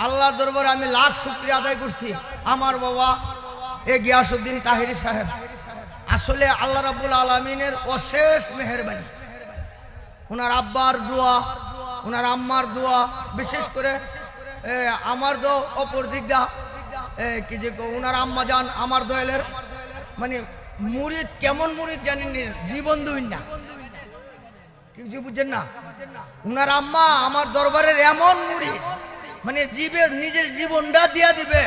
আল্লাহর দরবারে আমি লাখ শুকরিয়া আদায় করছি। আমার বাবা এ গিয়াসউদ্দিন তাহিরি সাহেব, আসলে আল্লাহ রাব্বুল আলামিনের অশেষ মেহেরবানি। ওনার আব্বার দোয়া, ওনার আম্মার দোয়া, বিশেষ করে আমার দো অপর দিক দা কি যে ওনার আম্মা জান আমার দয়ালের মানে মুরিদ, কেমন মুরিদ জানেননি, জীবন দুই না, কিছু বুঝছেন না। ওনার আম্মা আমার দরবারের এমন মুরিদ, মানে নিজের জীবনটা দিয়া দিবে,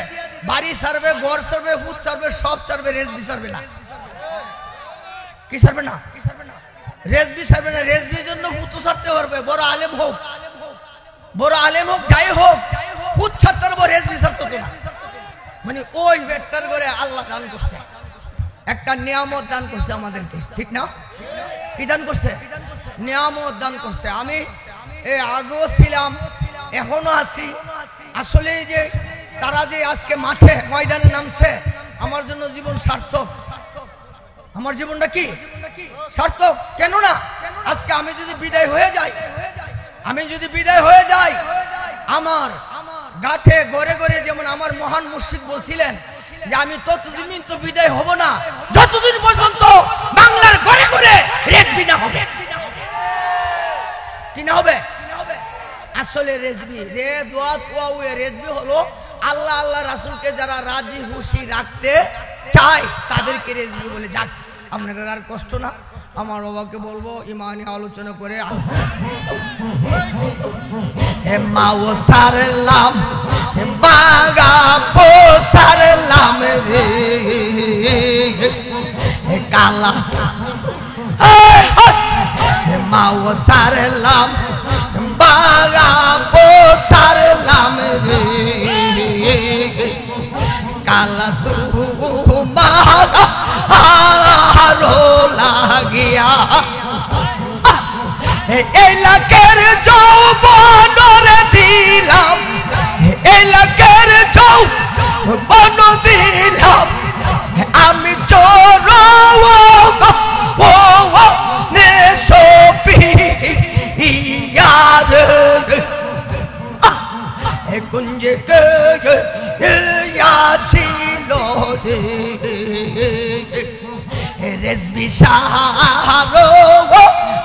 বাড়ি ছাড়বে, ঘর ছাড়বে, হুত ছাড়বে, সব ছাড়বে, রেজবি ছাড়বে না। কি ছাড়বে না? রেজবি ছাড়বে না। রেজবির জন্য হুত ছাড়তে পারবে, বড় আলেম হোক, বড় আলেম হোক, যাই হোক, হুত ছাড়তে পারবো, রেজবি ছাড়তে না। মানে ওই ব্যক্তির করে আল্লাহ দান করছে, একটা নিয়ামত দান করছে আমাদেরকে, ঠিক না? কি দান করছে? নিয়ামত দান করছে। আমি আগেও ছিলাম, এখনো আছি। আসলে যে তারা যে আজকে মাঠে ময়দানে নামছে, আমার জন্য জীবন সার্থক। আমার জীবনটা কি সার্থক? কেন না আজকে আমি যদি বিদায় হয়ে যাই, আমার গাঠে ঘরে ঘরে, যেমন আমার মহান মুর্শিদ বলছিলেন যে আমি ততদিন তো বিদায় হব না যতদিন পর্যন্ত বাংলার ঘরে ঘরে রেজবি না হবে। কি না হবে? আসলে রেজবি রেজবি হলো আল্লাহ আল্লাহ রাসূলকে যারা রাজি খুশি রাখতে চায় তাদেরকে রেজবি বলে। যাক, আপনাদের আর কষ্ট না, আমার বাবাকে বলবো ইমানি আলোচনা করে। হে মাও সারলাম, বাগা পো সারলাম রে কালা, হে মাও সারলাম, বাগা পো সারলাম রে কালা, তু মারা হারো লাগিয়া এলাকের যৌবন দিলাম, এলাকের যৌবন দিলাম, আমি চোর কুঞ্জে ছিল রেজবি সাহারো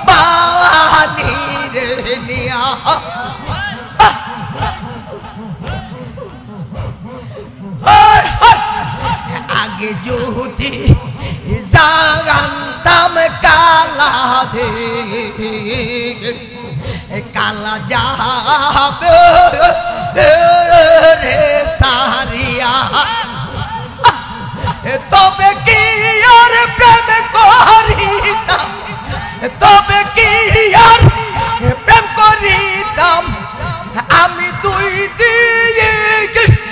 বানি রে নিয়া। আগে যদি জানতাম কালা দে কালা যাবে রে সারিয়া, তবে কি আর প্রেম করিতাম, তবে কি আর প্রেম করিতাম, আমি দুই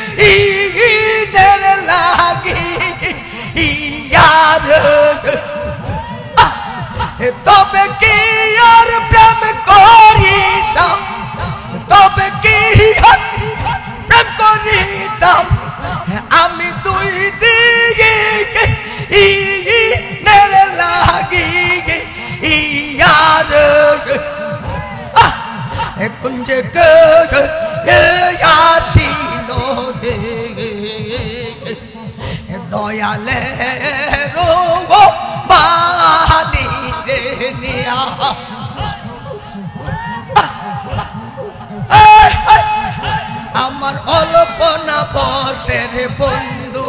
দিনের লাগি ইয়ার, তবে কি আর প্রেম করিতাম, তবে কি আর প্রেম করিতাম, আমি দুই দিনের লাগি ইয়ার কুঞ্জে ছিল দয়ালে রো বানি রে নিয়া। আমার অল্পনা বসের বন্ধু,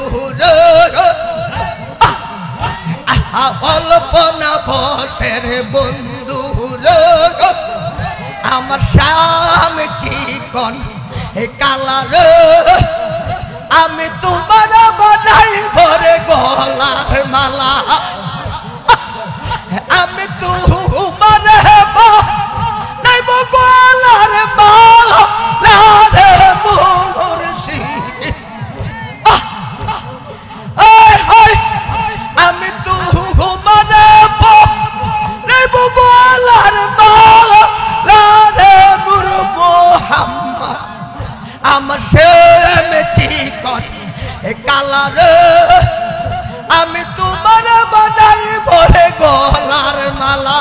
অল্পনা বসের বন্ধু, আমার শাম চিকন কালার, আমি তোমার বানাই ভরে গলার মালা, আমি তোমার নাই গলার মালা রে মুর্শিদ, আমি তোমার নাই গলার মালা রে মুহাম্মদ, আমার শাম চিকন কালার, আমি তোমার বানাই ভরে গলার মালা।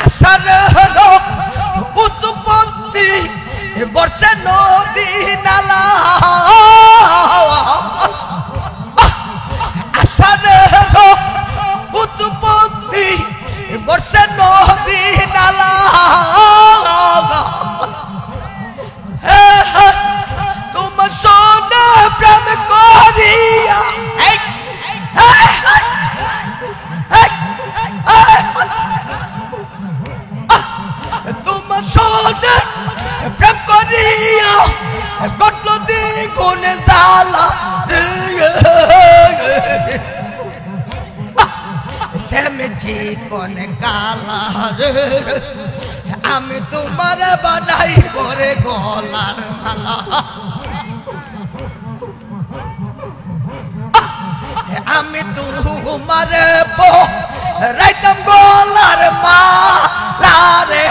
আষাঢ় উৎপত্তি বর্ষে নদী নালা আষাঢ় উৎপত্তি বর্ষে নদী নালা তোমার সোনা প্রেম করিয়া তোমার সোনা প্রেম করিয়া কত দ্বিগুণ জ্বালা শ্যামজি কোন কালা আমি তোমার বানাই করে গলার মালা আমি তোমার রাইতাম গলার মালা রে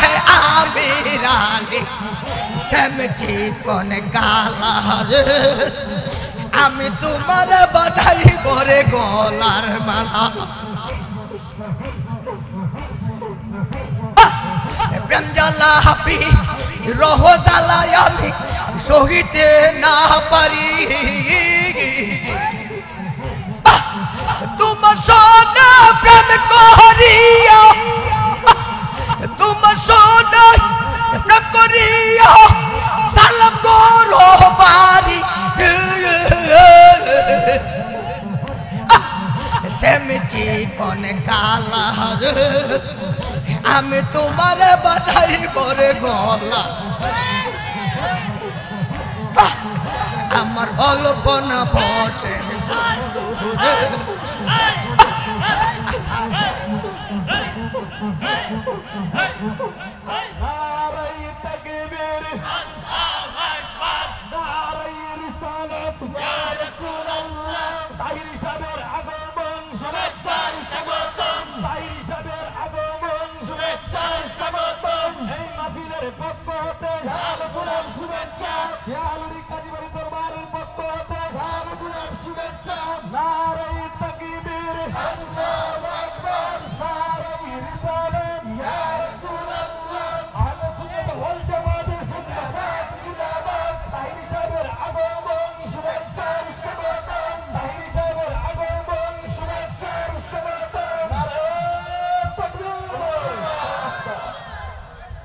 আমি রানী শ্যামজি কোন কালা আমি তোমার বানাই করে গলার মালা প্রেম জ্বালা হাপি রহ জ্বালায় আমি সহিতে না পারি তোমার সোনা প্রেম করিয়া তোমার সোনা প্রেম করিয়া সালাম করো বাড়ি শ্যামজি কোন কালা আমি তোমার বাধাই পরে গলা আমার অল্পনা বসে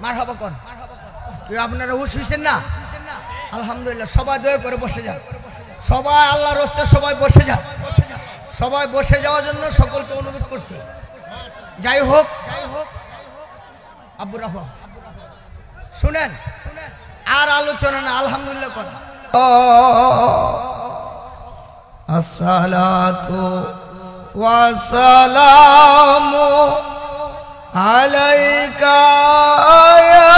মারহাবা কোন কেউ আপনারা হুশ হইছেন না? আলহামদুলিল্লাহ। সবাই দয়া করে বসে যান, সবাই আল্লাহর রাস্তায় সবাই বসে যান। সবাই বসে যাওয়ার জন্য সকলকে অনুরোধ করছি। যাই হোক আব্বুর রহমান শুনেন, আর আলোচনা না, আলহামদুলিল্লাহ কোন আসসালাতু ওয়াসসালামু আলাইকা ইয়া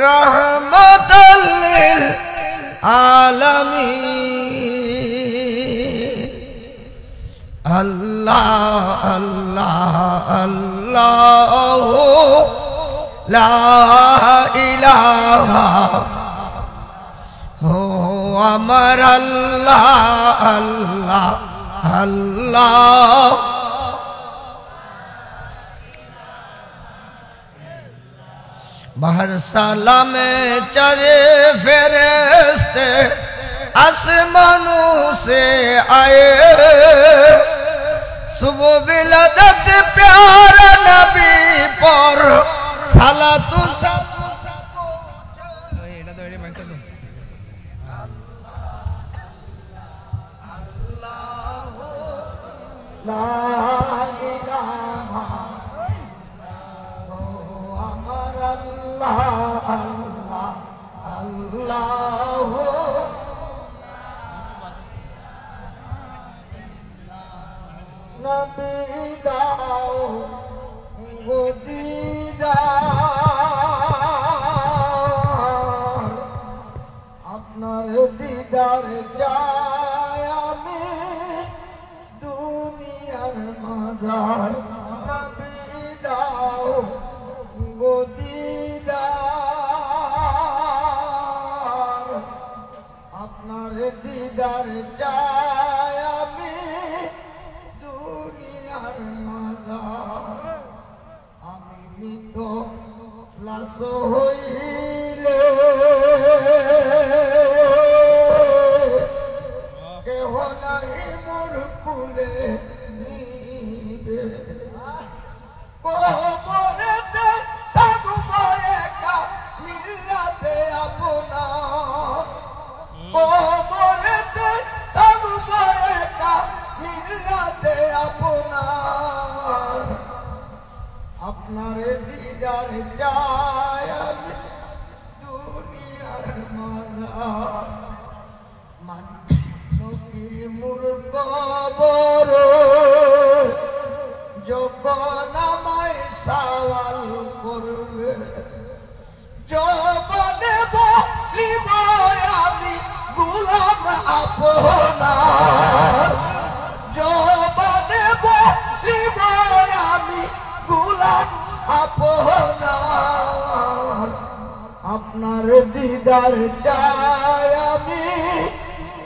রাহমাতাল লিল আলামিন। আল্লাহ আল্লাহ আল্লাহ লা ইলাহা ও আমার আল্লাহ আল্লাহ আল্লাহ। বাহর সালামে চরে ফেরেশতে আসমাनों से आए, सुबह विलादत प्यारा नबी पर सालातु আপনার দিদার চাই আমি দুনিয়ার মাঝার, নবী দাও গো দিদার, আপনার দিদার চাই আমি কেহ নাই মোর কুলে নিবে কবরেতে থাকব একা মিল্লাতে আপনার কবরেতে থাকব একা মিল্লাতে আপনার আপনার দিদার চাই আমি দুনিয়ার মালা মানুষের মোর কবর যখন আমায় সওয়াল করবে যৌবনে বলিব আমি গোলাম আপনার যৌবনে বলিব আমি গোলাম আপনার আপনার দিদার চাই আমি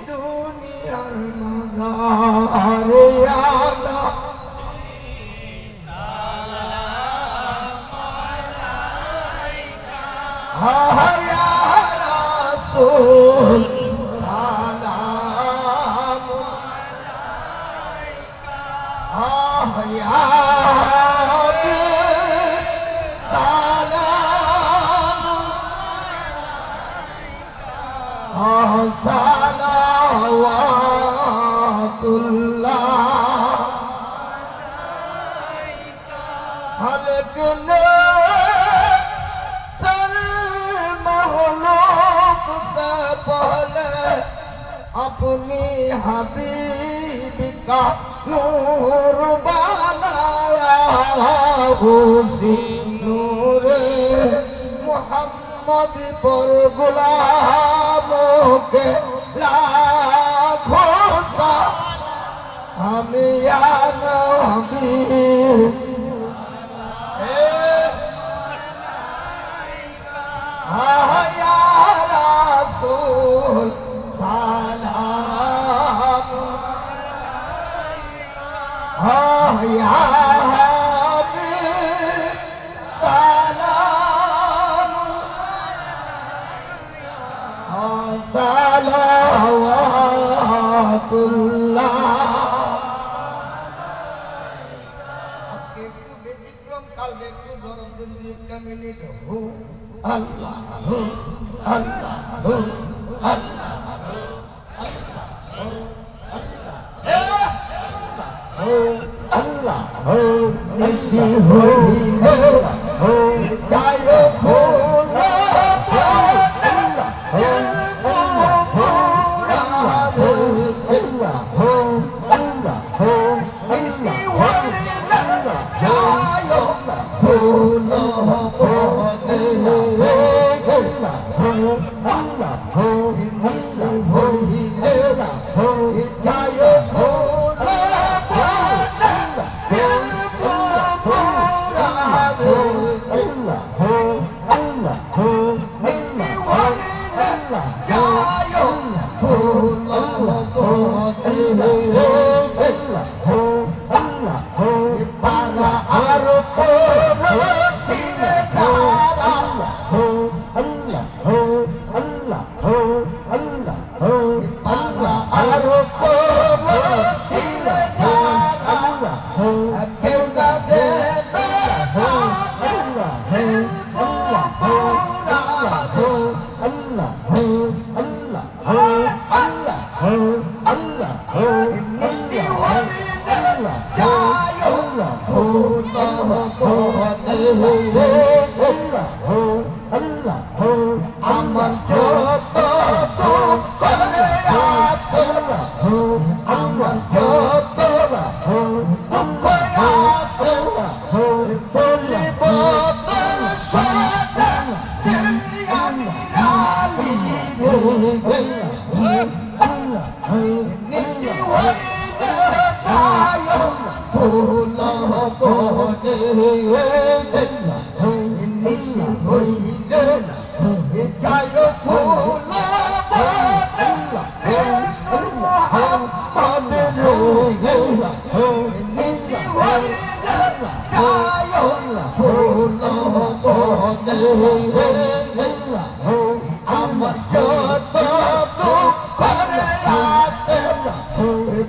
দুনিয়ার মাঝারে আলা হায়া রাসূল সালাম হায়া সালাওয়াতুল্লাহ আলাইকা सर महलूक से पहले अपनी हबीब का नूर बनाया उसी नूर मोहम्मद पर गुलामों के लाखों सा हम या नबी या रसूल सलाम या हबीब सलाम सलावतुल्लाह আজকে একটু ব্যতিক্রম কাল একটু গরম দিন একটা মিনিট হো Allah, Allah, Allah, Allah, nisi hoile, jayo hola,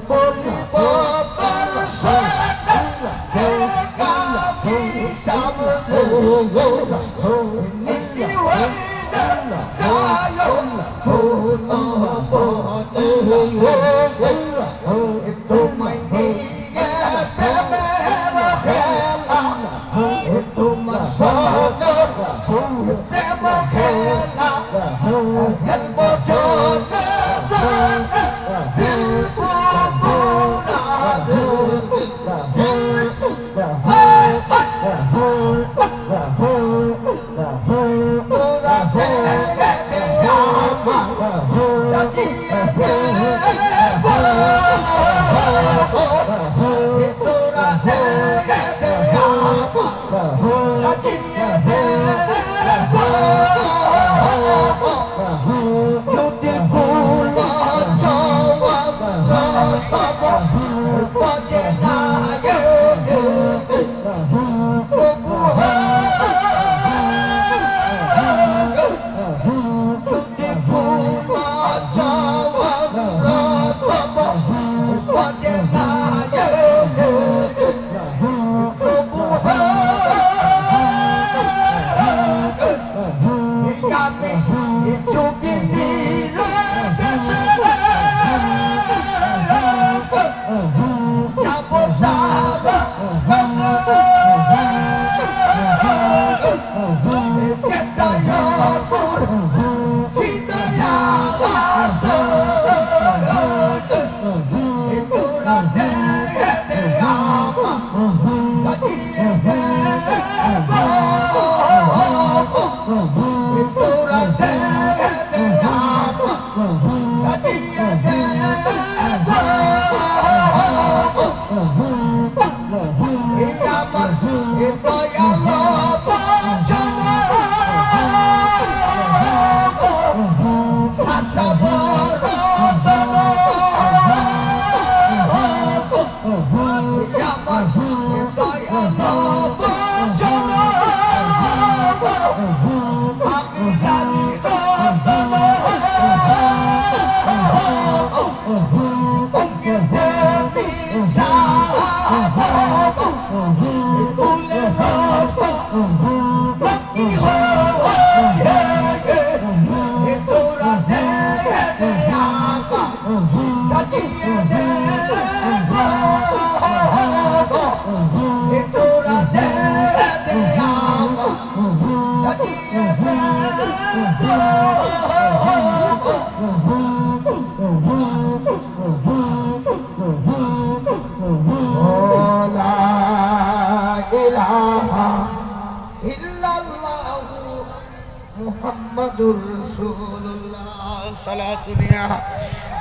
বলিব তোর সাথে কাবি সব নীতি হয়ে যায় ফুল বনে তোমায় নিয়ে প্রেমের খেলা তোমার সঙ্গে প্রেম খেলা খেলবো জোরে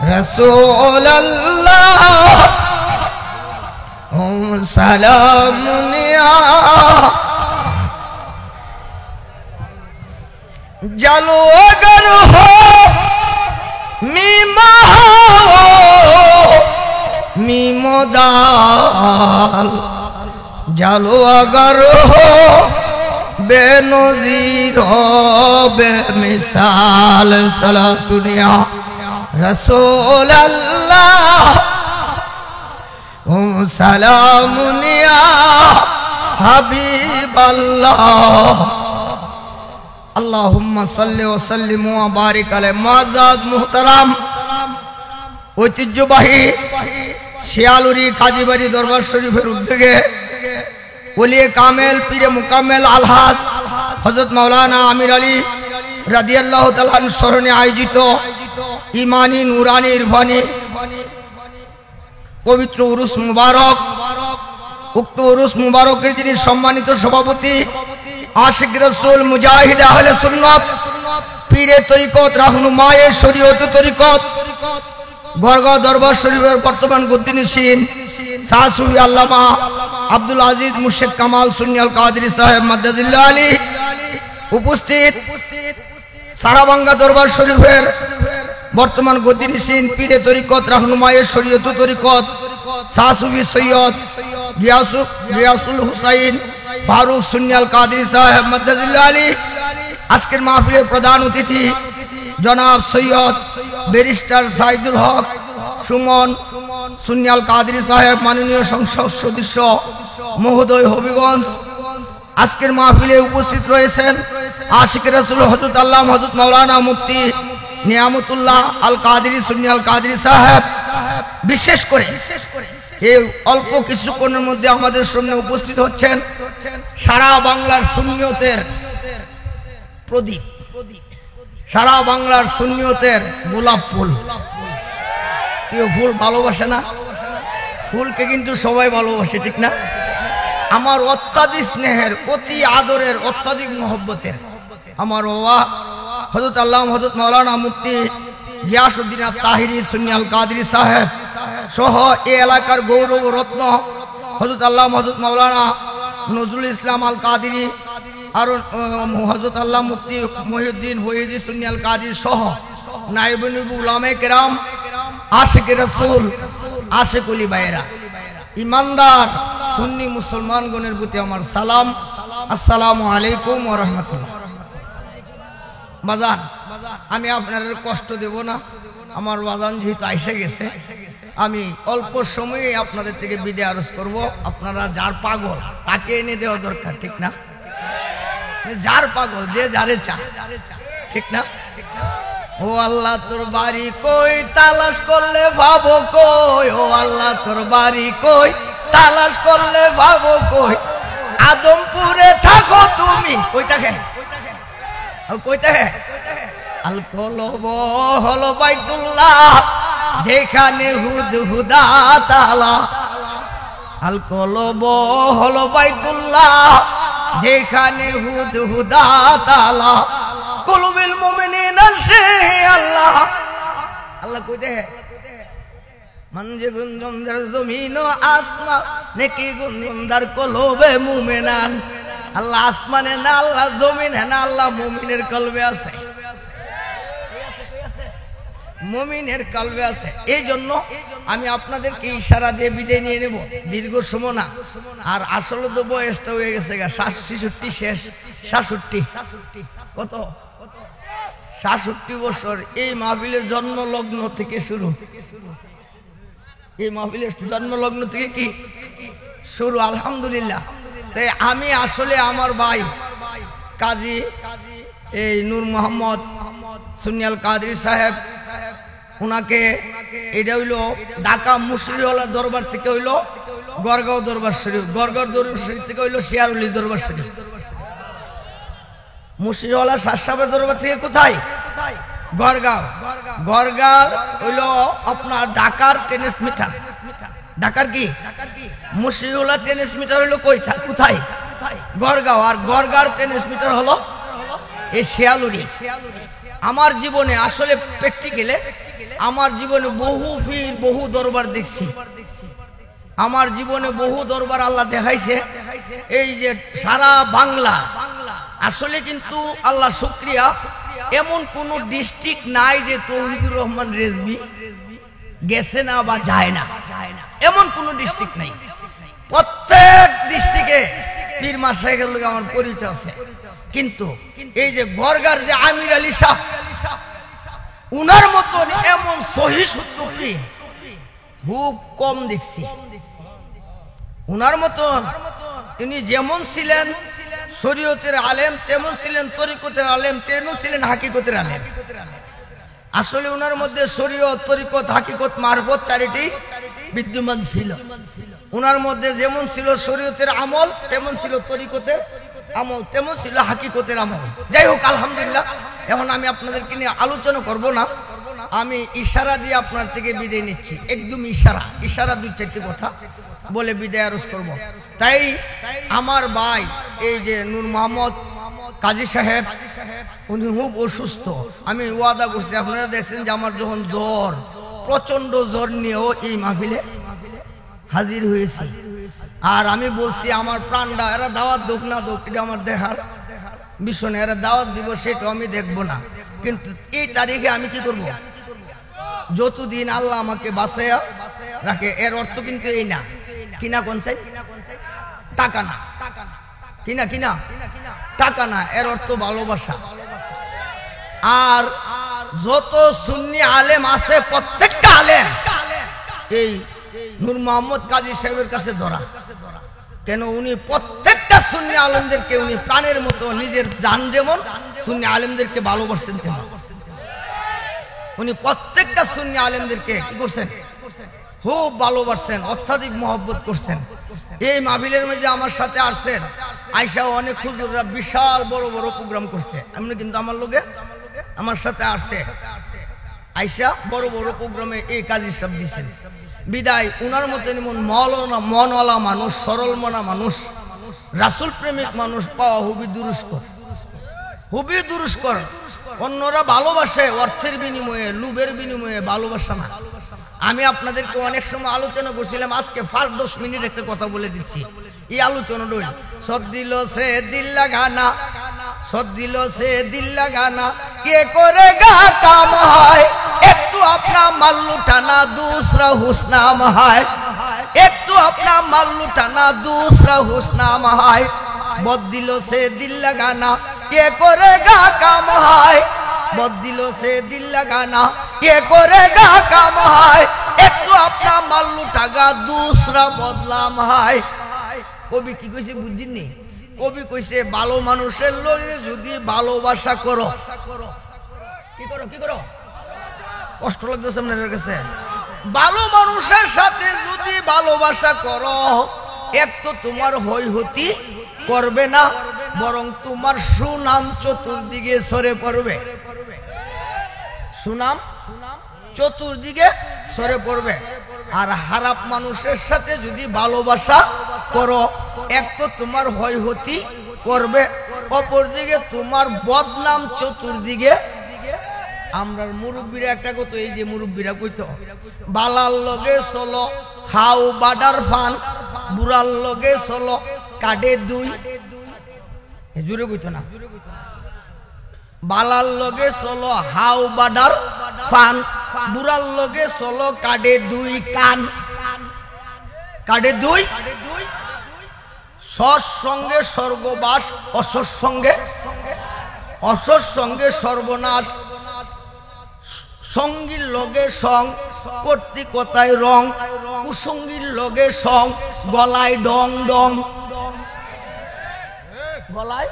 رسول الله سلام يا جلو اگر ہو میمہ میمو دال جلو اگر ہو بے نظیر ہو بے مثال صلاۃ دنیا رسول اللہ سلام یا حبیب اللہ اللہم صلی وسلم و بارک علیہ معزز محترم ঐতিহ্যবাহী শিয়ালুরি কাজীবাড়ি দরবার শরীফের উদ্যোগে ওলিয়ে কামেল পীরে মুকাম্মেল আলহাজ হযরত মাওলানা আমির আলী রাদিয়াল্লাহু তাআলা স্মরণে আয়োজিত ইমানি নুরানি ইরফানি পবিত্র উরুস মুবারক উক্ত উরুস মুবারকের যিনি সম্মানিত সভাপতি আশিক রাসূল মুজাহিদ আহলে সুন্নাত পীরে তরিকত রাহনুমায়ে শরীয়ত তরিকত বরগাঁও দরবার শরীফের বর্তমান গদ্দিনশীন শাহ সুফি আল্লামা আব্দুল আজিজ মুর্শিদ কামাল সুন্নি আল কাদরি সাহেব মাদ্দাজিল্লাহ আলী উপস্থিত সারাবাঙ্গা দরবার শরীফের বর্তমান গদ্দিনশীন পীরে তরিকত রাহনুমায়ে শরীয়ত তরিকত শাহ সুফি সৈয়দ গিয়াসুল হুসাইন ফারুক সুন্নি আল কাদরি সাহেব মাদ্দাজিল্লাহ আলী আজকের মাহফিলের প্রধান অতিথি জনাব সৈয়দ ব্যারিস্টার সাইদুল হক সুমন সুন্নি আল কাদরি সাহেব, মাননীয় সংসদ সদস্য মহোদয় হবিগঞ্জ, আজকের মাহফিলে উপস্থিত রয়েছেন আশিক রাসূল হযরত আল্লাহ হযরত মাওলানা মুফতি নিয়ামতুল্লাহ আল কাদরি, সুন্নি আল কাদরি সাহেব। বিশেষ করে এই অল্প কিছুক্ষণের মধ্যে আমাদের সামনে উপস্থিত হচ্ছেন সারা বাংলার সুন্নিয়তের প্রদীপ, সারা বাংলার সুন্নিয়তের গোলাপ ফুল। কেউ ফুল ভালোবাসে না? ফুলকে কিন্তু সবাই ভালোবাসে, ঠিক না? আমার অত্যাধিক স্নেহের, অতি আদরের, অত্যাধিক মহব্বতের আমার বাবা হযরত আল্লাহ হযরত মাওলানা মুফতি গিয়াসউদ্দিন আত-তাহিরি সুন্নি আল কাদরি সাহেব সহ এই এলাকার গৌরব রত্ন হযরত আল্লাহ হযরত মাওলানা নজরুল ইসলাম আল কাদরি আর হযরত আল্লাহ মুফতি মহিউদ্দিন ফয়জি সুন্নি আল কাদরি সহ নায়েবে নবী উলামায়ে কেরাম, আশিক রাসূল, আশিক ওলি ভাইয়েরা, ইমানদার সুন্নি মুসলমানগণের প্রতি আমার সালাম। আসসালামু আলাইকুম ওয়া রাহমাতুল্লাহ। বাজান, আমি আপনাদের কষ্ট দেব না, আমার বাজান যেহেতু আইসে গেছে, আমি অল্প সময়ে আপনাদের থেকে বিদায় আরজ করব। আপনারা যার পাগল তাকে এনে দেওয়া দরকার, ঠিক না? যার পাগল, যে যারে চায়, ঠিক না? ও আল্লাহ তোর বাড়ি কই, তালাশ করলে ভাবো কই। ও আল্লাহ তোর বাড়ি কই, তালাশ করলে ভাবো কই। আদমপুরে থাকো তুমি, কইটাকে কইটাকে আল কলব হলো বাইতুল্লাহ, যেখানে হুদহুদা তালা। আল কলব হলো বাইতুল্লাহ, যেখানে হুদহুদা তালা। কুলুবিল মুমিনিনা সে আল্লাহ, আল্লাহ কইতে মঞ্জে গুঞ্জমদার জমিন ও আসমান, নেকি গুঞ্জমদার কলবে মুমিনান। আল্লাহ আসমানে না, আল্লাহ জমিনে না, আল্লাহ মুমিনের কলবে আছে, মুমিনের কলবে আছে। এই জন্য আমি আপনাদেরকে ইশারা দিয়ে বিদায় নিয়ে নেব, দীর্ঘ সময় না। আর আসলে তো বয়সটা হয়ে গেছে, 66 শেষ, 66 কত 66 বছর। এই মাহফিলের জন্ম লগ্ন থেকে শুরু, এই মাহফিলের জন্ম লগ্ন থেকে কি শুরু, আলহামদুলিল্লাহ। তাই আমি আসলে আমার ভাই কাজী এই নূর মোহাম্মদ সুন্নি আল কাদরি সাহেব, উনাকে এটা হইল ঢাকা মুশরিওয়ালা দরবার থেকে হইল গড়গাঁও দরবার শরীফ, গড়গাঁও দরবার শরীফ থেকে হইল শিয়ারুলি দরবার শরীফ। মুশরিওয়ালা সাহেবের দরবার থেকে কোথায়? গড়গাঁও। গড়গাঁও হইল আপনার ঢাকার ট্রান্সমিটার। ঢাকার কি মুশরিওয়ালা ট্রান্সমিটার হইল কোথায়? গড়গাঁও। আর গড়গাঁর ট্রান্সমিটার হলো এই শিয়ালুরি। আমার জীবনে আসলে প্র্যাকটিক্যালে আমার জীবনে বহু পীর, বহু দরবার দেখছি। আমার জীবনে বহু দরবার আল্লাহ দেখাইছে। এই যে সারা বাংলা, আসলে কিন্তু আল্লাহ শুকরিয়া, এমন কোন ডিস্ট্রিক্ট নাই যে তৌহিদুর রহমান রেজভী গেছে না বা যায় না, এমন কোন ডিস্ট্রিক্ট নাই। প্রত্যেক ডিস্ট্রিক্টে পীর মাশায়েখের লগে আমার পরিচয় আছে। কিন্তু এই যে গড়গাঁর যে আমির আলী সাহেব, উনার মতন এমন সহি শুদ্ধ পীর খুব কম দেখছি। উনার মতন তিনি যেমন ছিলেন শরীয়তের আলেম, তেমন ছিলেন তরিকতের আলেম, তেমন ছিলেন হাকিকতের আলেম। আসলে উনার মধ্যে শরীয়ত, তরিকত, হাকিকত, মারফত চারিটি বিদ্যমান ছিল। উনার মধ্যে যেমন ছিল শরীয়তের আমল, তেমন ছিল তরিকতের আমল, তেমন ছিল হাকিকতের আমল। যাই হোক, আলহামদুলিল্লাহ। এখন আমি আপনাদেরকে নিয়ে আলোচনা করব না, আমি ইশারা দিয়ে আপনার থেকে বিদায় নিচ্ছি। একদম ইশারা, ইশারা 2-4টি কথা বলে বিদায় আরজ করব। তাই আমার ভাই এই যে নূর মোহাম্মদ কাজী সাহেব, উনি খুব অসুস্থ। আমি ওয়াদা করছি, আপনারা দেখছেন যে আমার যখন জ্বর, প্রচন্ড জ্বর নিয়েও এই মাহফিলে হাজির হয়েছি। আর আমি বলছি আমার প্রাণটা এরা দাওয়াত দোক না দোক, এটা আমার দেখার বিষয় না। এরা দাওয়াত দিব সেটা আমি দেখবো না, কিন্তু এই তারিখে আমি কি করব? যতদিন আল্লাহ আমাকে বাঁচাইয়া রাখে। এর অর্থ কিন্তু এই না, কিনা কোন চাই টাকা না, কিনা কিনা টাকা না, এর অর্থ ভালোবাসা। আর যত সুন্নি আলেম আছে, প্রত্যেকটা আলেম এই নূর মোহাম্মদ কাজী সাহেবের কাছে ধরা। কেন? উনি প্রত্যেকটা সুন্নি আলেমদেরকে উনি প্রাণের মতো, নিজের জান যেমন সুন্নি আলেমদেরকে ভালোবাসছেন তেমন উনি প্রত্যেকটা সুন্নি আলেমদেরকে কি করছেন? খুব ভালোবাসছেন, অত্যাধিক মহব্বত করছেন। এই মাহফিলের মধ্যে আমার সাথে আসছেন আয়সা অনেক হুজুররা বিশাল বড় বড় প্রোগ্রাম করছে, এমনি কিন্তু আমার লোকে আমার সাথে আসছে আয়সা বড় বড় প্রোগ্রামে এই কাজী সব দিচ্ছেন। বিদায় উনার মতন এমন মনওয়ালা মানুষ, সরল মনা মানুষ, রাসূল প্রেমিক মানুষ পাওয়া খুবই দুরুস্কর, খুবই দুরুস্কর। অন্যরা ভালোবাসে অর্থের বিনিময়ে, লুবের বিনিময়ে, ভালোবাসা না। আমি আপনাদেরকে অনেক সময় আলোচনা করছিলাম, আজকে ফার্স্ট 10 মিনিট একটা কথা বলে দিচ্ছি। এই আলোচনাটা সদ দিল সে দিল লাগানা, সদ দিল সে দিল লাগানা, কে করেগা কাম হয়, একটু अपना माल लुटाना दूसरा हुस्नाम है, एक तो अपना माल लुटाना दूसरा हुस्नाम है, बहुत दिलों से दिल लगाना ये करेगा काम है, बहुत दिलों से दिल लगाना ये करेगा काम है, एक तो अपना माल लुटागा दूसरा बदनाम है। কবি কি কইছে বুঝিনি? কবি কইছে ভালো মানুষের লগে যদি ভালোবাসা করো, কি করো কি করো, কষ্ট লাগতেছে আপনাদের কাছে? ভালো মানুষের সাথে যদি ভালোবাসা করো, এক তো তোমার হইহতি করবে না, বরং তোমার সুনাম চতুর্দিকে সরে পড়বে, সুনাম চতুর্দিকে সরে পড়বে। আর খারাপ মানুষের সাথে যদি ভালোবাসা করো, এক তো তোমার হইহতি করবে, অপরদিকে তোমার বদনাম চতুর্দিকে। আমরা মুরব্বীরা একটা কত, এই যে মুরব্বীরা কইতো বালার লগে চলো খাও বাডার ফান, বুড়ার লগে চলো কাডে দুই, জুড়ে কইতো না, বালার লগে চলো হাও বাডার ফান, বুড়ার লগে চলো কাডে দুই কান, কাডে দুই। সৎ সঙ্গে স্বর্গবাস, অসৎ সঙ্গে অসৎ সঙ্গে সর্বনাশ, সঙ্গীর লগে সং প্রতি কথায় রং, কুসঙ্গীর লগে সং গলায় ডং ডং, গলায়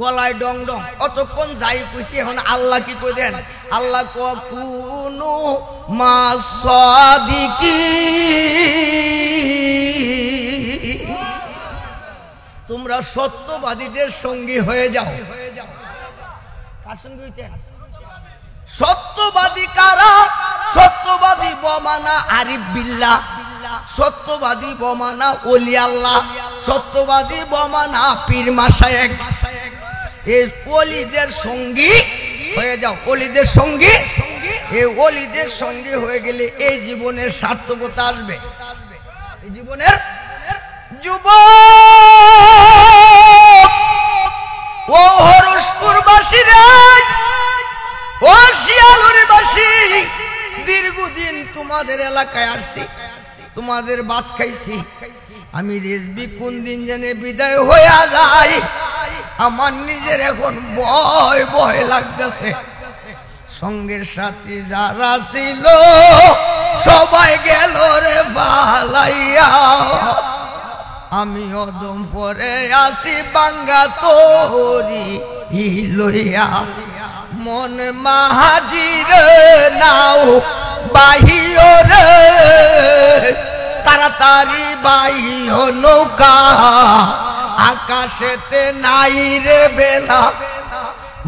গলায় ডং ডং। অতক্ষণ যাই কইছি, এখন আল্লাহ কি কই দেন? আল্লাহ কুনু মাসাদিকি, তোমরা সত্যবাদীদের সঙ্গী হয়ে যাও। কার সঙ্গী হইতেন? সত্যবাদী কারা? সত্যবাদী বমানা আরিফ বিল্লাহ, সত্যবাদী বমানা ওলি আল্লাহ, সত্যবাদী বমানা পীর মাশায়েখ। এই ওলিদের সঙ্গী হয়ে যাও, ওলিদের সঙ্গী। এই ওলিদের সঙ্গী হয়ে গেলে এই জীবনের সার্থকতা আসবে, এই জীবনের। যুবক ও হরসপুরবাসী রে, ও শিয়ালুরবাসী, দীর্ঘদিন তোমাদের এলাকায় আসছি, তোমাদের ভাত খাইছি, আমি রেজবি কোন দিন জানে বিদায় হয়ে যায়, আমার নিজের এখন ভয় ভয় লাগতেছে। সঙ্গের সাথী যারা ছিল সবাই গেল রে পালাইয়া, আমি অদম পরে আসি বাঙ্গা তোরি লইয়া, মন মাহাজির নাও বাহিও রে, তাড়াতাড়ি বাহিও নৌকা, আকাশেতে নাই রে বেলা,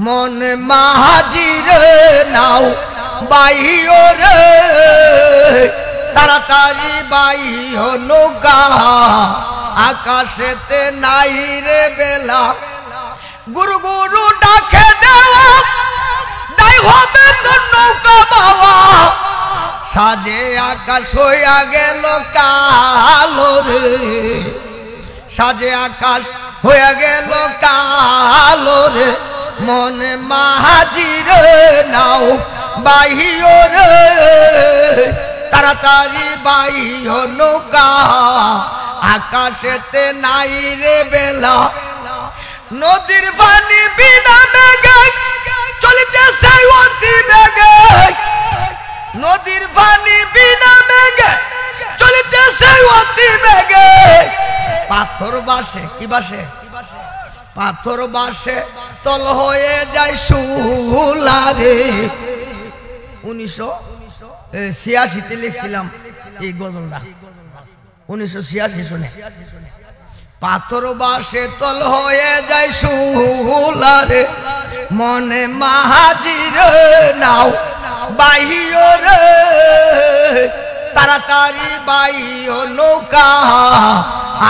মন মাহাজির নাও বাহিও রে, তাড়াতাড়ি বাহিও নৌকা, আকাশেতে নাই রে বেলা। গুরু গুরু ডাকে দেওয়া তাই হবে তো নৌকা বাবা, সাজে আকাশ হইয়া গেল কালো রে, সাজে আকাশ হইয়া গেল কালো রে, মনে মাহাজির নাও বাহিও রে, তাড়াতাড়ি বাহিও নৌকা, আকাশেতে নাই রে বেলা। নদীর পানি বিনা বেগে চলিতেছে অতি বেগে, নদীর পানি বিনা মেঘে চলিতেছে অতি বেগে পাথর বাসে কি বাসে পাথর বাসে তল হয়ে যায় শুলারে 1986 লিখছিলাম এই গজলটা 1986 শুনে পাথর বাসে তল হয়ে যায় শুলারে মনে মাহাজির নাও বাইও রে তাড়াতাড়ি বাইও নৌকা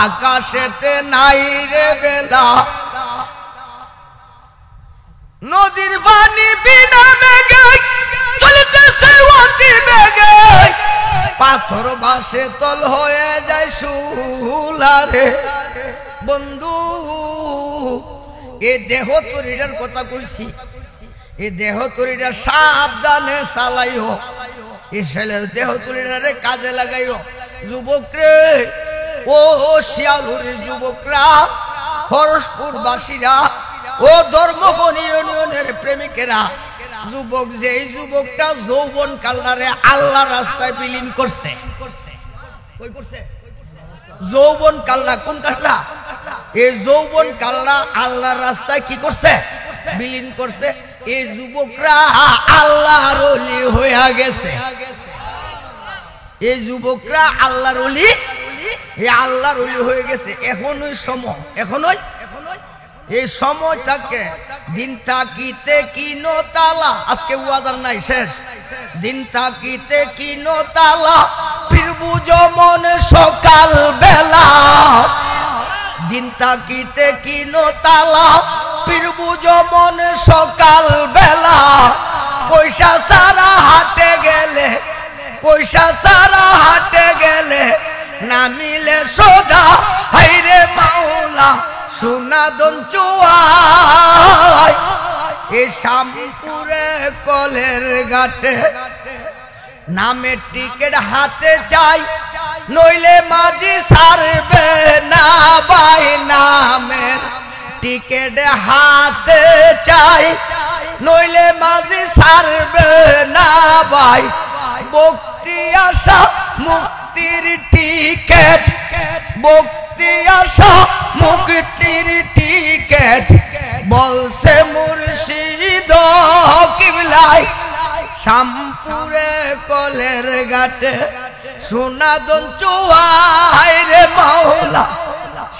আকাশেতে নাই রে বেলা নদীর পানি বিনা মেঘে চলিতেছে অতি বেগে পাথর বাসে তল হয়ে যায় শুলারে বন্ধু এ দেহ তরিটার কথা কইছি এ দেহ তরিটা সাবধানে চালাইও এ ছেলে দেহ তরিটারে কাজে লাগাইও যুবক রে ও শিয়ালুর যুবকরা হরসপুর বাসীরা ও ধর্মগণ ইউনিয়নের প্রেমিকেরা যুবক যেই যুবকটা যৌবন কালটারে আল্লাহ রাস্তায় বিলীন করছে যৌবন কাল্লা কোন কাল্লা এই যৌবন কাল্লা আল্লাহর রাস্তায় কি করছে বিলীন করছে এই যুবকরা আল্লাহর ওলি হয়ে গেছে এই যুবকরা আল্লাহর ওলি এই আল্লাহর ওলি হয়ে গেছে এখনই সময় এখনই এই সময় থাকে দিন থাকিতে কিনো তালা আজকে ওয়াজার নাই শেষ দিন থাকিতে কিনো তালা ফিরবু যমন সকাল বেলা দিন থাকিতে কিনো তালা ফিরবু যমন সকাল বেলা পয়সা সারা হাটে গেলে পয়সা সারা হাটে গেলে না মিলে সোজা হাইরে মাওলা সোনা দন চুয়াই এ শামপুরে কলের ঘাটে নামে টিকেট হাতে চাই নইলে মাঝি সারবে না ভাই নামের টিকেট হাতে চাই নইলে মাঝি সারবে না ভাই মুক্তি আশা মুক্তির টিকেট মুক্তি আশা মুক্তির টিকেট বলছে মুর্শিদ কিবলাই শামপুরে কলের ঘাটে সোনা দন চুয়াই রে মাওলা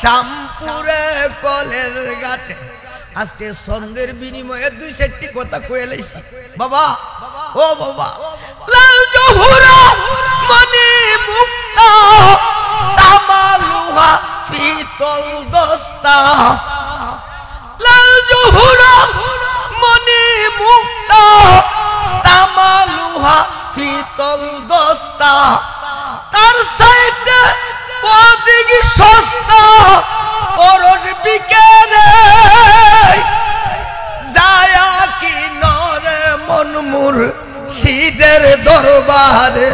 শামপুরে কলের ঘাটে আজকে সন্ধ্যের বিনিময়ে 2-4টি কথা কয়ে লাইছি বাবা ও বাবা লাল জহুরা মনি মুক্তা তামালুহা পিতল দস্তা লাল জহুরা মনি মুক্তা তামালুহা পিতল দস্তা তার সাইতে অধিক সস্তা পরশ বিকেরে যায়া কি নরে মনমুর শীদের দরবারে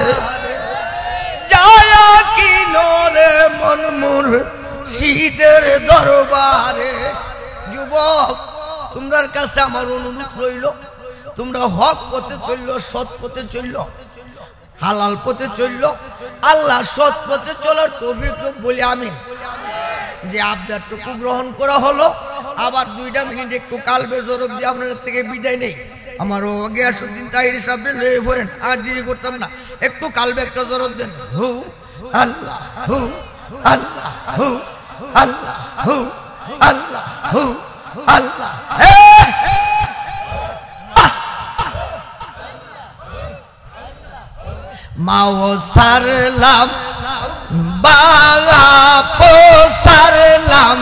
যায়া কি নরে মনমুর শীদের দরবারে যুবক তোমার কাছে আমার অনুরোধ রইল তোমরা হক পথে চললো সৎ পথে চললো হালাল পথে চললো আল্লাহ সৎ পথে চলার তৌফিক বলি আমি যে আবদারটুকু গ্রহণ করা হলো আবার 2টা মিনিট একটু কালবে জরব দিয়ে আপনাদের থেকে বিদায় নেই আমার গিয়াসউদ্দিন তাহিরি সাহেব লয়ে পড়েন আর দেরি করতাম না একটু কালবে একটা জরব দেন হু আল্লাহ হু আল্লাহ হু আল্লাহ হু আল্লাহ হু আল্লাহ মাও সারলাম বাঙা পোসারলাম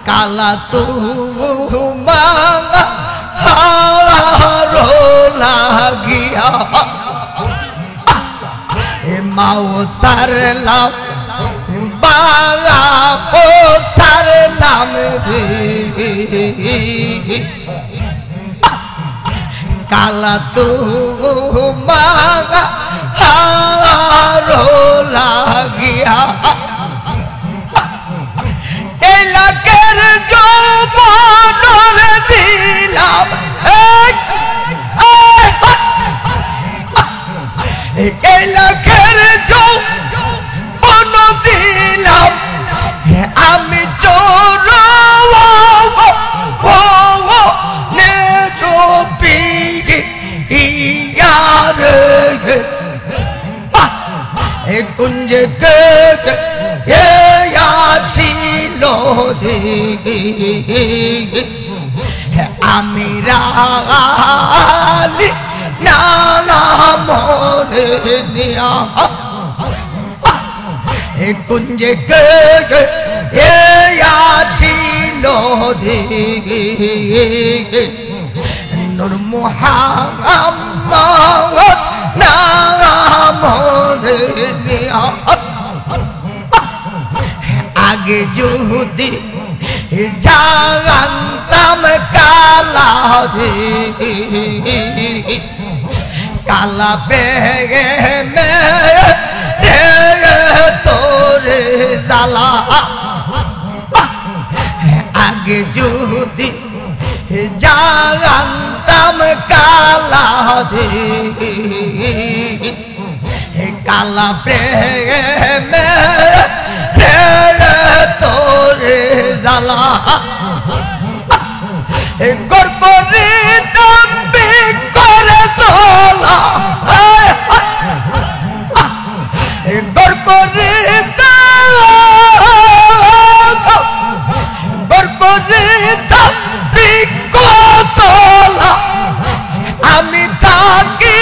কালা তু মাঙা হারো লাগিয়া মাও সারলাম বাঙা পোসারলাম কালা তু মাঙা হারো লাগিয়া এলাকের যৌবনের দিলাম এই লাখের যৌবন দিলাম আমি চোর কুঞ্জে আসিল আমি রালি মরে নিয়া কুঞ্জে আসিল নূর মুহাম্মদ মরে নিয়া আগে যদি জানতাম কালা কালা প্রেমে তোরে জ্বালা আগে যদি জানতাম কালা কালা প্রেমে তোরে জ্বালা গড়গড়ি দাম্বি করে তোলা গড়গড়ি গড়গড়ি দাম্বি তোলা আমি থাকি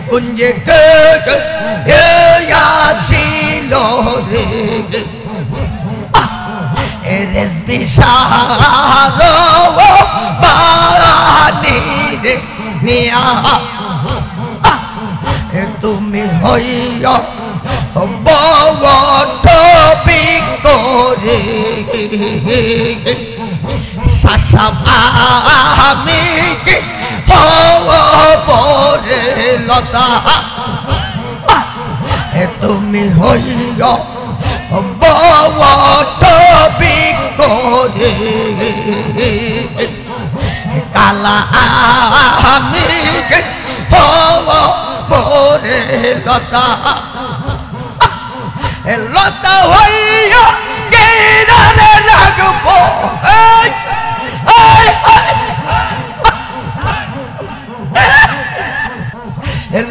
কুঞ্জে আসিল রেজবি বানি রে নিয়া তুমি হইয়া বট বিকরে শাসা আমি পরে লতা তুমি হইয়া বট বিকরে কালা আমি পরে লতা লতা হইয়া কেরালে রাখবো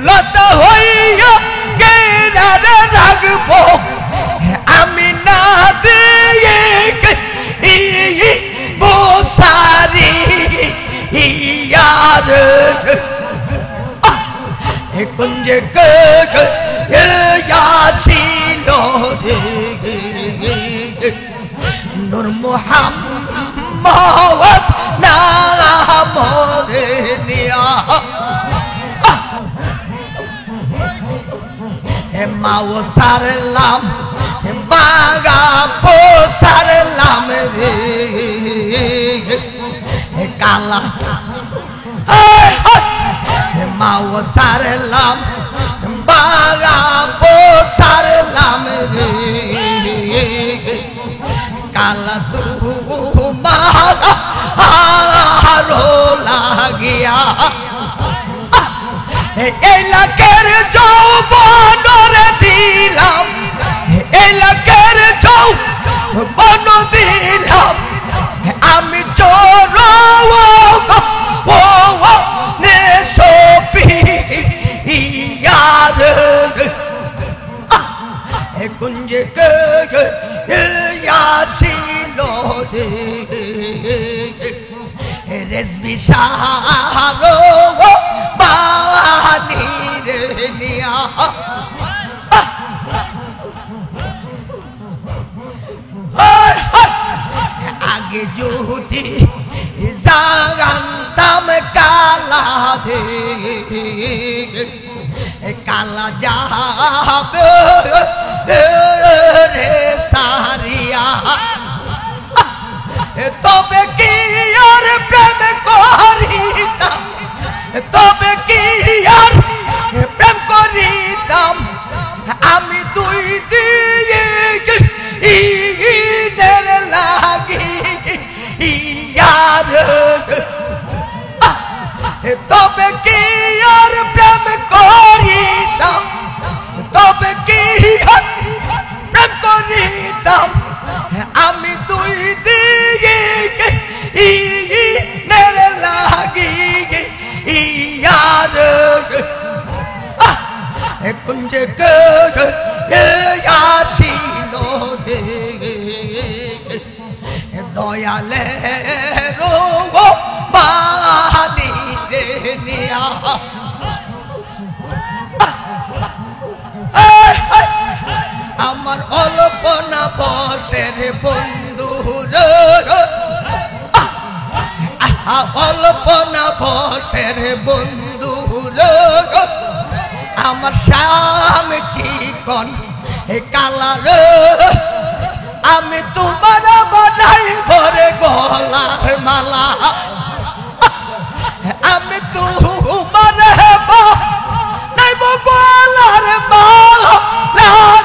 লতা হইয়া কেরালে রাখবো আমি না দিয়ে বসারি ইয়ার কুঞ্জে আসিল নূর মুহাম্মদ নাম রে নিয়া মাও সারলাম বাগা পো সারলাম রে কালা মাও সারলাম বাগা পো সারলাম রে কালা তোমারো লাগিয়া এই লাখের যৌবন দিলাম এই লাখের যৌবন দিলাম আমি চোর নে সোপি ইয়ার কুঞ্জে আসিল রেজবি বানি রে নিয়া আগে যদি জানতাম কালা কালা যাবে রে সারিয়া তবে কি আর প্রেম করিতাম তবে কি আর প্রেম করিতাম আমি দুই দিনের লাগি তবে কি আর প্রেম করিতাম, তবে কি আর প্রেম করিতাম আমি দুই দিকে নেড়ে লাগি ইয়ার কুঞ্জে ছিল দয়ালে রো বাদি রে নিয়া আমার অল্পনা বসের বন্ধু অল্পনা বসের বন্ধু আমার স্বামী চিকন কালার আমি তোমার বানাই ভরে গলার মালা আমি তোমার নাই গলার মালা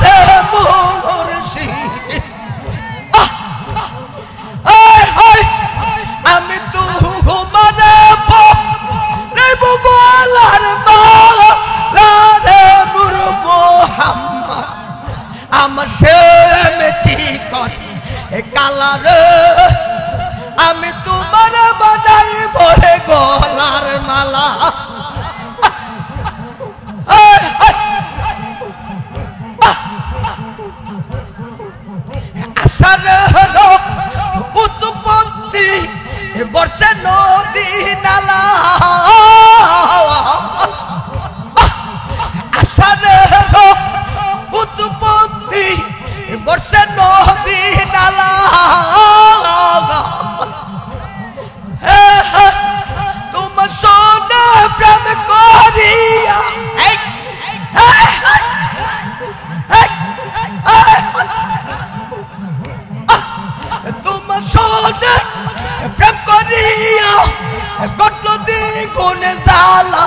রে মুর্শিদ আমি তোমার নাই গলার মালা রে মুহাম্মদ আমার স্বামী চিকন কালার আমি তোমার বানাই ভরে গলার মালা আসার উৎপত্তি বর্ষে নদী নালা আসার উৎপত্তি বর্ষে নদী নালা তোমার সোনা প্রেম করিয়া তোমার সোনা প্রেম করিয়া কত দ্বিগুণ জ্বালা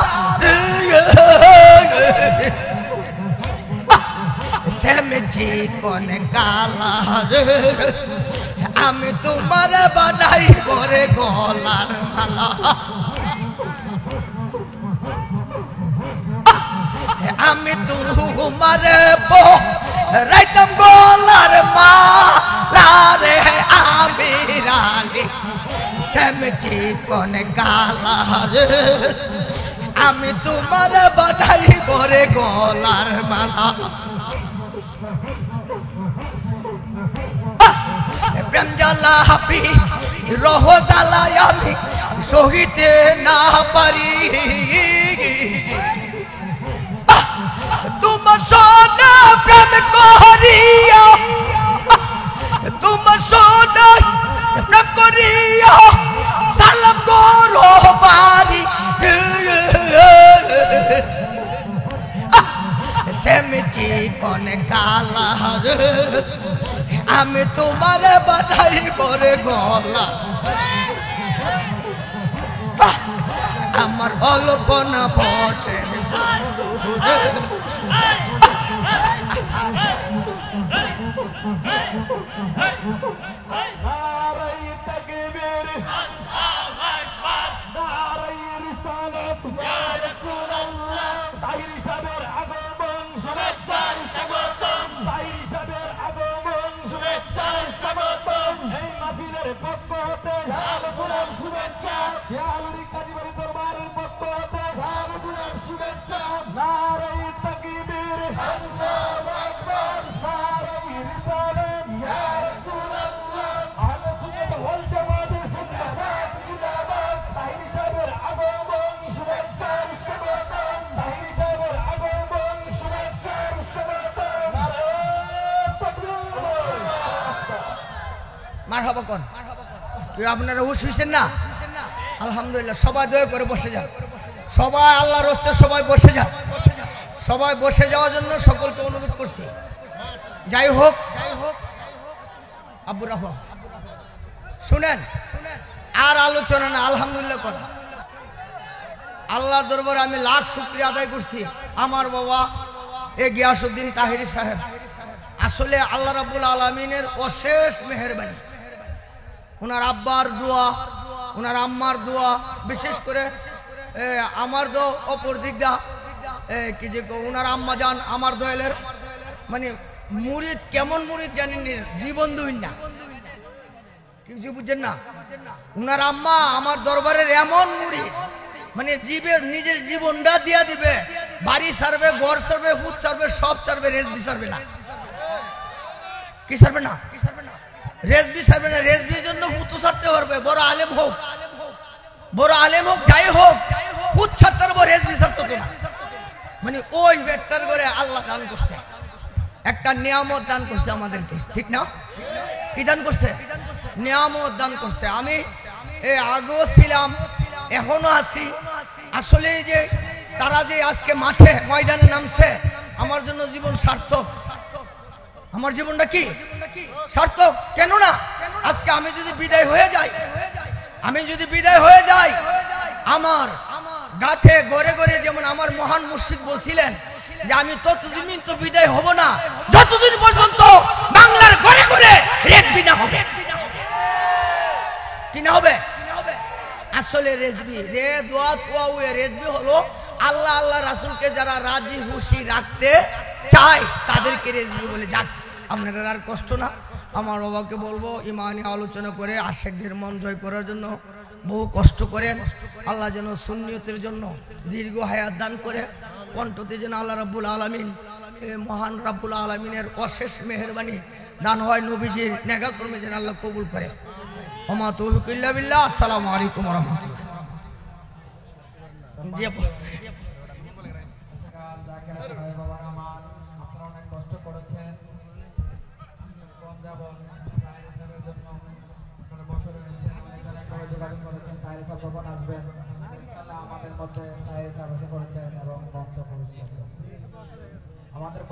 শ্যামজি কোন কালার আমি তোমার বানাই করে গলার মালা আমি তোমার রাইতাম গলার মালা রে আমি রানী শ্যামজি কোন কালার আমি তোমার বানাই করে গলার মালা প্রেম জ্বালা হাপি রহ জ্বালায় আমি সহিতে না পারি তোমার সোনা প্রেম করিয়া তোমার সোনা প্রেম করিয়া সালাম করো বাড়ি শ্যামজি কোন কালার আমি তোমার বাধাই পরে গলা আমার অল্পনা বসে বন্ধু মারহাবা কোন কেউ আপনারা হুশ হইছেন না? আলহামদুলিল্লাহ। সবাই দয়া করে বসে যান, সবাই আল্লাহর রাস্তায় সবাই বসে যান। সবাই বসে যাওয়ার জন্য সকলকে অনুরোধ করছি। যাই হোক আব্বুর রহমান শুনেন, আর আলোচনা না, আলহামদুলিল্লাহ কথা। আল্লাহর দরবারে আমি লাখ শুকরিয়া আদায় করছি আমার বাবা এ গিয়াসউদ্দিন তাহিরি সাহেব। আসলে আল্লাহ রাব্বুল আলামিনের অশেষ মেহেরবানি। ওনার আব্বার দোয়া, ওনার আম্মার দোয়া, বিশেষ করে আমার দো অপর দিক দা কি যে ওনার আম্মা যান আমার দোয়েলের মানে মুরিদ, কেমন মুরিদ জানেন, জীবন দুই না, কিছু বুঝছেন না। উনার আম্মা আমার দরবারের এমন মুরিদ, মানে নিজের জীবনটা দিয়া দিবে, বাড়ি ছাড়বে, ঘর ছাড়বে, হুত ছাড়বে, সব ছাড়বে, রেজবি ছাড়বে না। কি ছাড়বে না? রেজবি ছাড়বে না। রেজবির জন্য হুতু ছাড়তে পারবে, বড় আলেম হোক, বড় আলেম হোক, যাই হোক, হুত ছাড়তে পারবো, রেজবি ছাড়তে না। মানে ওই ব্যক্তির করে আল্লাহ দান করছে, একটা নিয়ামত দান করছে আমাদেরকে, ঠিক না? কি দান করছে? নিয়ামত দান করছে। আমি আগেও ছিলাম, এখনো আছি। আসলে যে তারা যে আজকে মাঠে ময়দানে নামছে, আমার জন্য জীবন সার্থক। আমার জীবনটা কি সার্থক? কেন না আজকে আমি যদি বিদায় হয়ে যাই, আমার গাঠে ঘরে ঘরে, যেমন আমার মহান মুর্শিদ বলছিলেন যে আমি ততদিন তো বিদায় হব না যতদিন পর্যন্ত বাংলার ঘরে ঘরে রেজবি না হবে। কি না হবে? আসলে রেজবি, রেজবি হলো আল্লাহ আল্লাহ রাসূলকে যারা রাজি খুশি রাখতে চায় তাদেরকে রেজবি বলে। যাক, আপনারা আর কষ্ট না। আমার বাবাকে বলবো ইমানি আলোচনা করে আশেকদের মন জয় করার জন্য বহু কষ্ট করেন। আল্লাহ যেন সুন্নিয়তের জন্য দীর্ঘ হায়াত দান করে, কণ্ঠতে যেন আল্লাহ রাব্বুল আলামিন, মহান রাব্বুল আলামিনের অশেষ মেহেরবানি দান হয়, নবীজির নেগাকর্মে যেন আল্লাহ কবুল করে। ওমা তৌফিক ইল্লা বিল্লাহ। আসসালামু আলাইকুম ওয়া রাহমাতুল্লাহ। আমাদের মধ্যে আমাদের